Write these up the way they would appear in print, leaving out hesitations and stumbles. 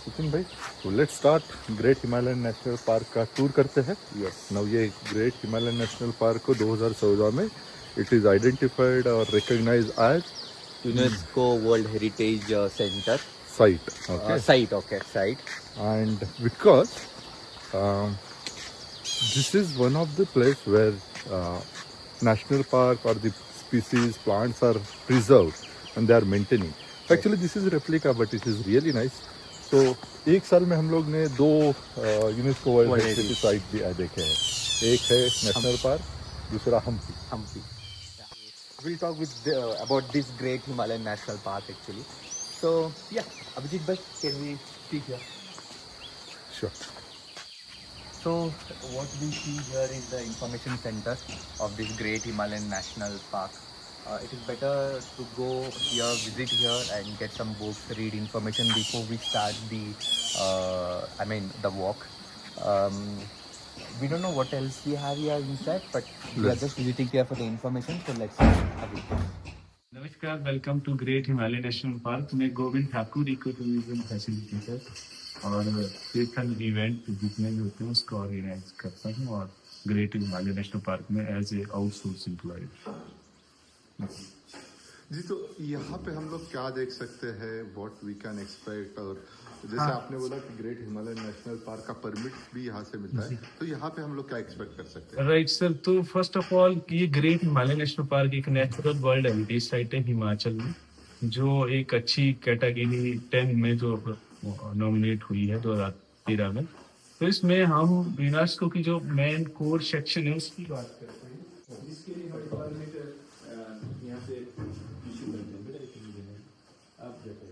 सचिन भाई, तो let's start great Himalayan national park का टूर करते हैं। Yes. नव ये ग्रेट हिमालयन नेशनल पार्क को 2014 में इट इज़ आइडेंटिफाइड और recognise as UNESCO World Heritage Center. Site. Okay, Site, okay, site. and because this is one of the place where national park or the species plants are preserved and they are maintaining. Actually this is replica but it is really nice. So एक साल में हम लोग ने दो UNESCO world heritage site भी देखे हैं। एक है नेशनल पार्क, दूसरा Hampi. We'll talk about this great Himalayan National Park actually. So yeah, Abhijit bhai, can we speak here? Sure. So what we see here is the information center of this great Himalayan National Park. It is better to go here, visit here, and get some books, read information before we start the walk. We don't know what else we have here inside, but we are just visiting here for the information. So let's have it. नमस्कार, welcome to great Himalaya national park. मैं Govind Thakur, eco tourism facilitator और Tirthan event जितने भी होते हैं उसको organise करता हूँ और ग्रेट हिमालय नेशनल पार्क में एज ए आउटसोर्स एम्प्लॉय। जी, तो यहाँ पे हम लोग क्या देख सकते हैं, व्हाट वी कैन एक्सपेक्ट? और जैसे आपने बोला कि ग्रेट हिमालयन नेशनल पार्क का परमिट भी यहाँ से मिलता है, तो यहाँ पे हम लोग क्या एक्सपेक्ट कर सकते हैं? राइट सर, तो फर्स्ट ऑफ ऑल ये ग्रेट हिमालय नेशनल पार्क एक नेचुरल वर्ल्ड हेरिटेज साइट है हिमाचल में, जो एक अच्छी कैटेगरी 10 में जो नॉमिनेट हुई है 2013 में। तो इसमें हम यूनेस्को की जो मेन कोर सेक्शन है उसकी बात करते हैं, जिसके लिए हमारे परमिट यहाँ से इशू करते हैं। आप बैठे।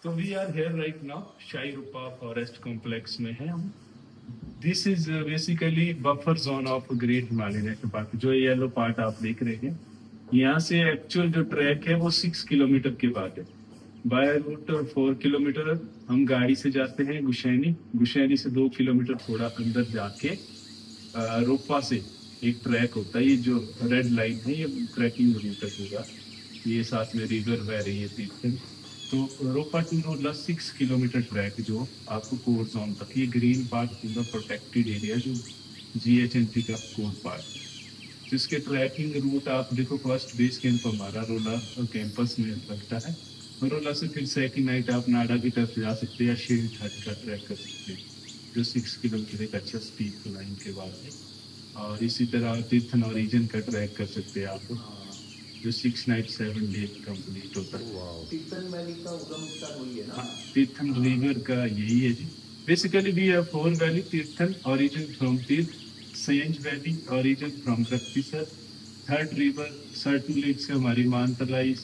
तो we are here right now, Shahi Rupa forest complex में है हम। This is basically buffer zone of great Himalaya national park. जो येलो पार्ट आप देख रहे हैं, यहाँ से एक्चुअल जो ट्रैक है वो 6 किलोमीटर के बाद है। बाय रूट 4 किलोमीटर हम गाड़ी से जाते हैं गुशैनी से 2 किलोमीटर थोड़ा अंदर जाके रोपा से एक ट्रैक होता है। ये जो रेड लाइन है ये ट्रैकिंग रूट होगा, ये साथ में रिवर बह रही है तीर्थन। तो रोपा टू रोला 6 किलोमीटर ट्रैक जो आपको कोर जोन तक, ये ग्रीन पार्ट पूरा प्रोटेक्टेड एरिया जो GHMP का कोर पार्ट, जिसके ट्रैकिंग रूट आप देखो। फर्स्ट बेस कैंप हमारा रोला कैंपस में लगता है। रोला से फिर सेकंड नाइट आप नाडा की तरफ जा सकते हैं या शील्ड हट का ट्रैक कर सकते हैं, जो 6 किलोमीटर एक अच्छा स्टीप लाइन के बाद है। और इसी तरह तीर्थन ओरिजिन का ट्रैक कर सकते हैं आप, जो 6 नाइट 7 डे कंप्लीट होता है। तीर्थन वैली का उगम स्थान वही है ना? तीर्थन रिवर का यही है जी। Basically we have 4 valley: Tirthan origin from Tirath, Sainj valley origin from Raktisar, third river certain lake से हमारी मानतलाई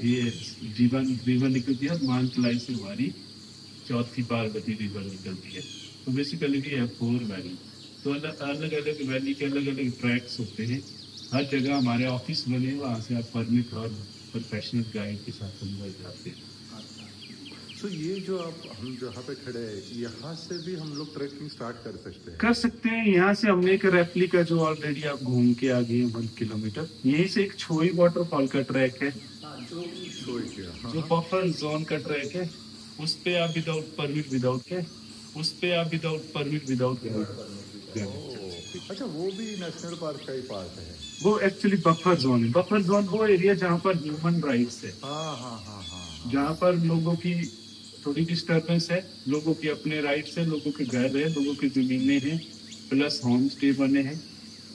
ये जीवन रिवर निकलती है, मानतलाई से हमारी चौथी पार्वती रिवर निकलती है। तो बेसिकली वी हैव 4 वैली। तो अलग अलग वैली के अलग अलग ट्रैक्स होते हैं। हर जगह हमारे ऑफिस बने, वहाँ से आप परमिट और प्रोफेशनल गाइड के साथ अंदर जाते हैं। तो ये जो हम जहाँ पे खड़े हैं, यहाँ से भी हम लोग ट्रैकिंग स्टार्ट कर सकते हैं? यहाँ से हमने एक रेप्लिका जो ऑलरेडी आप घूम के आ गए 1 किलोमीटर, यहीं से एक छोई वाटरफॉल का ट्रैक है, जो बफर जोन का ट्रैक है। उस पे आप विदाउट परमिट विदाउट अच्छा, वो भी नेशनल पार्क का ही पार्ट है? वो एक्चुअली बफर जोन है। बफर जोन वो एरिया जहाँ पर ह्यूमन राइट्स है, जहाँ पर लोगों की थोड़ी डिस्टर्बेंस है, लोगों के अपने राइट्स है, लोगों के घर है, लोगों की जमीनें हैं, प्लस होम स्टे बने हैं।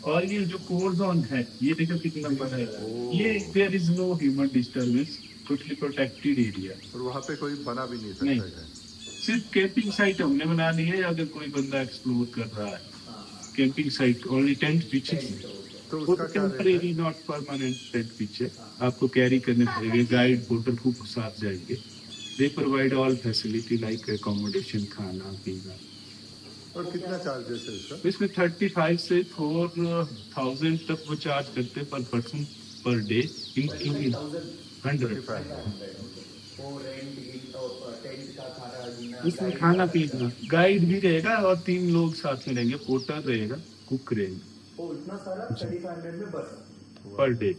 और ये जो कोर जोन है, ये देखो कितना बड़ा है। ये there is no human disturbance, totally protected area. और वहाँ पे कोई बना भी नहीं सकता है? सिर्फ कैंपिंग साइट हमने बना ली है, अगर कोई बंदा एक्सप्लोर कर रहा है। Camping site only tent pitches, तो temporary not permanent tent pitch है। आपको कैरी करने पड़ेंगे, गाइड पोर्टर को साथ जाएंगे। They provide all facility like accommodation, खाना पीना। और कितना चार्जेस है इसका? इसमें 35 से 4000 तक वो चार्ज करते पर पर्सन पर डे, इंक्लूडिंग 100। इसमें खाना पीना, गाइड भी रहेगा और 3 लोग साथ में रहेंगे, पोर्टर रहेगा, कुक रहेगा। इतना सारा 3500 में बस पर डे।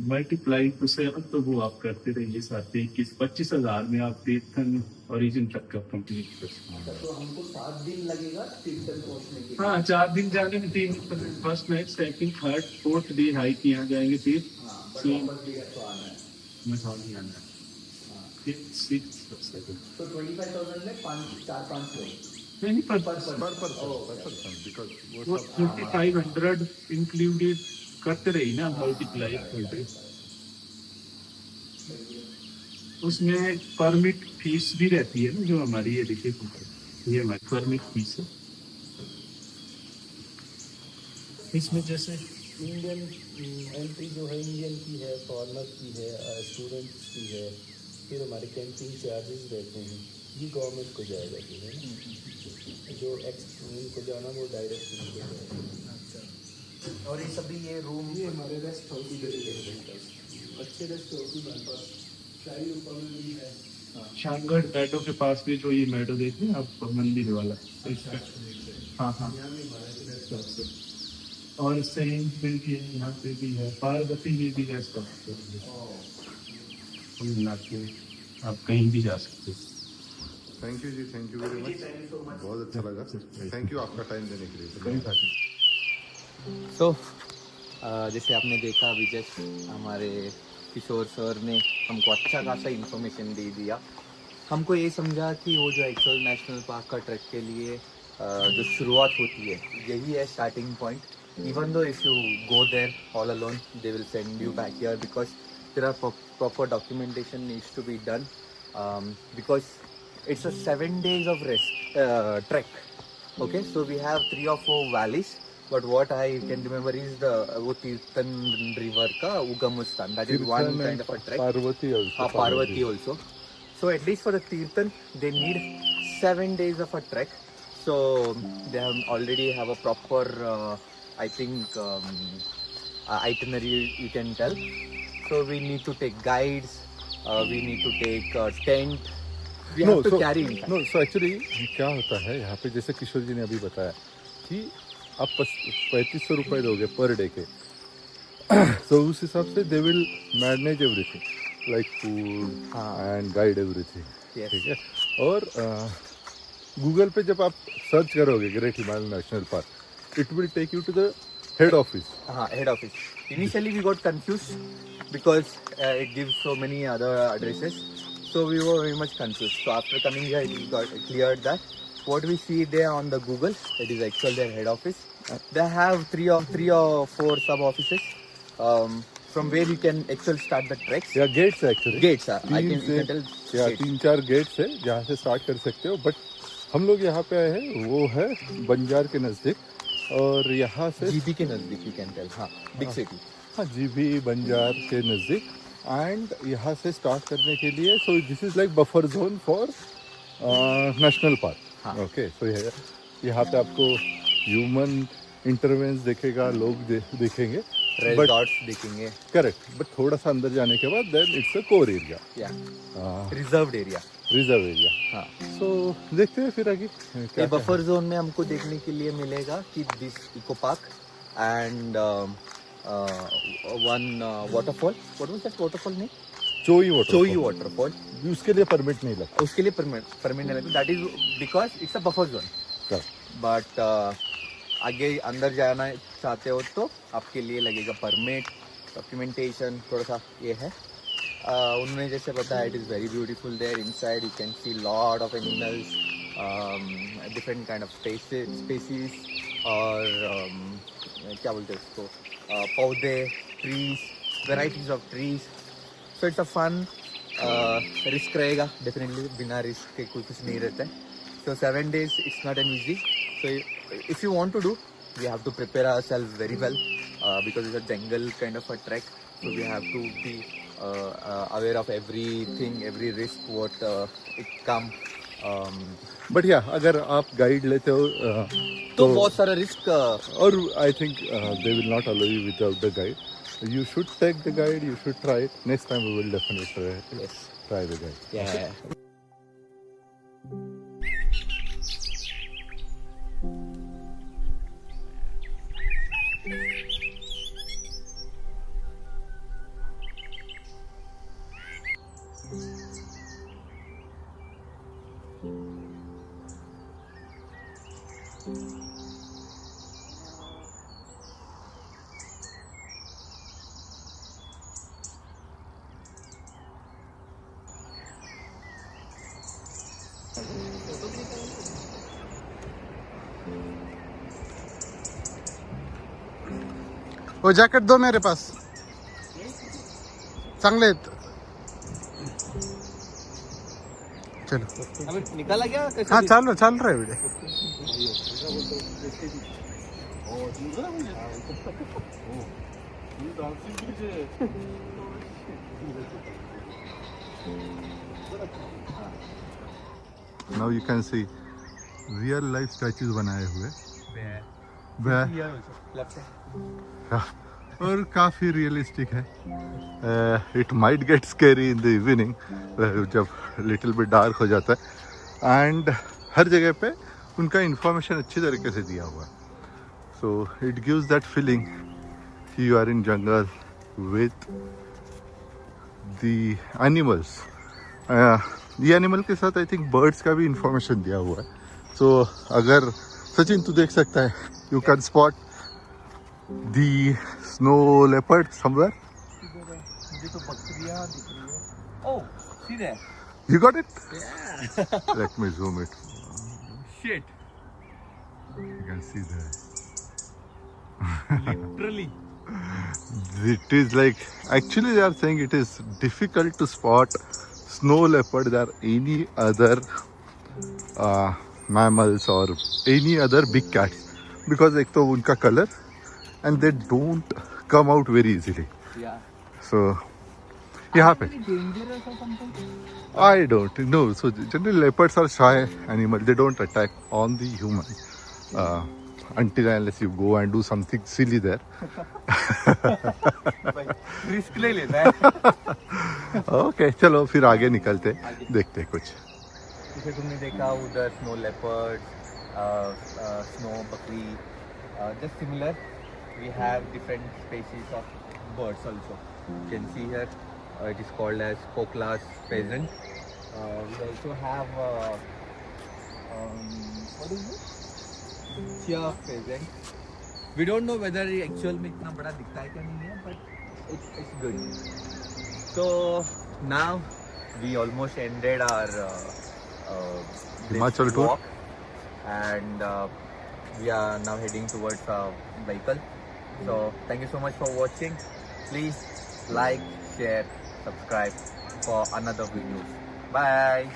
मल्टीप्लाई टू 7 तो वो आप करते रहिए, 7-21-25,000 में आप तीर्थन ओरिजिन तक का कंप्लीट कर सकते तो हमको 7 दिन लगेगा तीर्थन पहुंचने के हैं। हाँ, 4 दिन जाने में, 3 first night, second, third, fourth day hike यहाँ जाएंगे, फिर तो आना है। मसाली आना है, फिर 6 सेकंड तो 25,000 में 4-5 लोग नहीं पर per person because वो 2500 इंक्लूडेड करते रही ना मल्टीप्लाई करते, उसमें परमिट फीस भी रहती है ना, जो हमारी ये देखिए, ये हमारी परमिट फीस है। इसमें जैसे इंडियन एंट्री जो है इंडियन की है, फॉरेनर की है, स्टूडेंट्स की है, फिर हमारे कैंपिंग चार्जेस रहते हैं, ये गवर्नमेंट को जाएगा, जो है जो उनको जाना वो डायरेक्ट उनको जाएगा। और ये सभी ये रूम ये हमारे रेस्ट हाउस की अच्छे रेस्ट हाउस की हमारे पास शाही रूपा में भी है। शानगढ़ मैडो के पास भी जो ये मैडो देखते हैं आप, मंदिर वाला, हाँ हाँ, यहाँ भी हमारे रेस्ट हाउस है। और सेम फिर भी है, यहाँ पे भी है, पार्वती में भी है, सब कुल मिला के आप कहीं भी जा सकते हैं। Thank you ji, thank you very much, बहुत अच्छा लगा, थैंक यू आपका टाइम देने के लिए। कोई बात नहीं। तो जैसे आपने देखा अभी जस्ट हमारे किशोर सर ने हमको अच्छा खासा इन्फॉर्मेशन दे दिया। हमको ये समझा कि वो जो एक्चुअल नेशनल पार्क का ट्रैक के लिए जो शुरुआत होती है यही है starting point. Even though if you go there all alone they will send you back here because there are proper documentation needs to be done because it's a 7 days of rest trek. Okay, so we have 3 or 4 valleys, but what I can remember is the wo Tirthan river ka Ugam Sthan. That is one kind of a trek. Parvati also. Parvati also. So at least for the Tirthan, they need 7 days of a trek. So they already have a proper, I think, itinerary you can tell. So we need to take guides. We need to take tent. We have to carry in fact. No so actually क्या होता है यहाँ पे, जैसे किशोर जी ने अभी बताया कि आप 3500 रुपये दोगे पर डे के, तो उस हिसाब से they will manage everything like food and guide everything, Yes. ठीक है। और गूगल पे जब आप सर्च करोगे great Himalayan national park, it will take you to the head office. Head office. Initially we got confused because it gives so many other addresses. So we were very much confused. So after coming here, it got cleared that what we see there on the Google, it is actually their head office. They have three or four sub offices from where you can actually start the treks. या gates actually Gates are. I can, you can tell. या Gates. 3-4 gets है जहाँ से start कर सकते हो, but हम लोग यहाँ पे आए हैं, वो है बंजार के नज़दीक, और यहाँ से GB के नजदीक you can tell. हाँ, big city. हाँ जीबी बंजार के नज़दीक, एंड यहाँ से स्टार्ट करने के लिए, so this is like buffer zone for national हाँ. पार्क। ओके, सो यहाँ पे आपको ह्यूमन इंटरवेंस देखेगा, लोग देखेंगे, बट Resorts देखेंगे. करेक्ट, बट थोड़ा सा अंदर जाने के बाद then it's a core area, Yeah. Reserved area. Reserve area. हाँ. सो देखते हैं फिर आगे ये क्या बफर जोन में हमको देखने के लिए मिलेगा कि this eco park and one waterfall. What was that waterfall name? Choi water, Choi waterfall. उसके लिए परमिट नहीं लगता। उसके लिए परमिट नहीं लगता. That is because it's a buffer zone. But आगे अंदर जाना चाहते हो तो आपके लिए लगेगा परमिट, डॉक्यूमेंटेशन, थोड़ा सा ये है. उन्होंने जैसे बताया it is very beautiful there. Inside you can see lot of animals, different kind of species, और क्या बोलते हैं उसको, पौधे, trees, varieties of trees. So it's a fun. Risk रहेगा डेफिनेटली, बिना रिस्क के कुछ नहीं रहता है. So 7 days it's not an easy. So if you want to do, we have to prepare ourselves very well because it's a jungle kind of a track. So we have to be aware of everything, every risk what it come. But या अगर आप guide लेते हो तो बहुत सारा risk. और I think they will not allow you without the guide. You should take the guide, you should try it. Next time we will definitely try the guide. Yeah. वो जैकेट दो मेरे पास, चांगले आहेत. चलो अबे निकाला क्या हाँ चल रहा है video. Now you can see real life statues बनाए हुए और काफी रियलिस्टिक है. It might get scary in the evening जब लिटिल बिट डार्क हो जाता है. एंड हर जगह पे उनका इंफॉर्मेशन अच्छी तरीके से दिया हुआ है. So it gives that feeling कि you are in jungle with the animals. ये एनिमल के साथ आई थिंक बर्ड्स का भी इंफॉर्मेशन दिया हुआ है. सो अगर सचिन तू देख सकता है, you can spot the snow leopard somewhere. मुझे तो बकरियां दिख रही है. ओह सी there. You got it? Yeah. Let me zoom it. Shit. You can see that. Literally. It is like, actually they are saying it is difficult to spot snow leopard than any other mammals or any other big cats, because एक तो उनका color and they don't come out very easily. Yeah. So यहाँ पे Dangerous or something? I don't know. So generally leopards are shy animal. They don't attack on the human until unless you go and do something silly there. Risk ले लेना है. Okay, चलो फिर आगे निकलते देखते कुछ. जैसे तुमने देखा उधर स्नो लेपर्ड, स्नो बकरी, just similar. We have different species of birds also. You can see here, it is called as Koklas pheasant. We also have what is it? Chia pheasant. We don't know whether it actual में इतना बड़ा दिखता है क्या नहीं है, but it's good. So now we almost ended our Himachal this tour. walk, and we are now heading towards our vehicle. So thank you so much for watching. Please like, share, subscribe for another videos. Bye.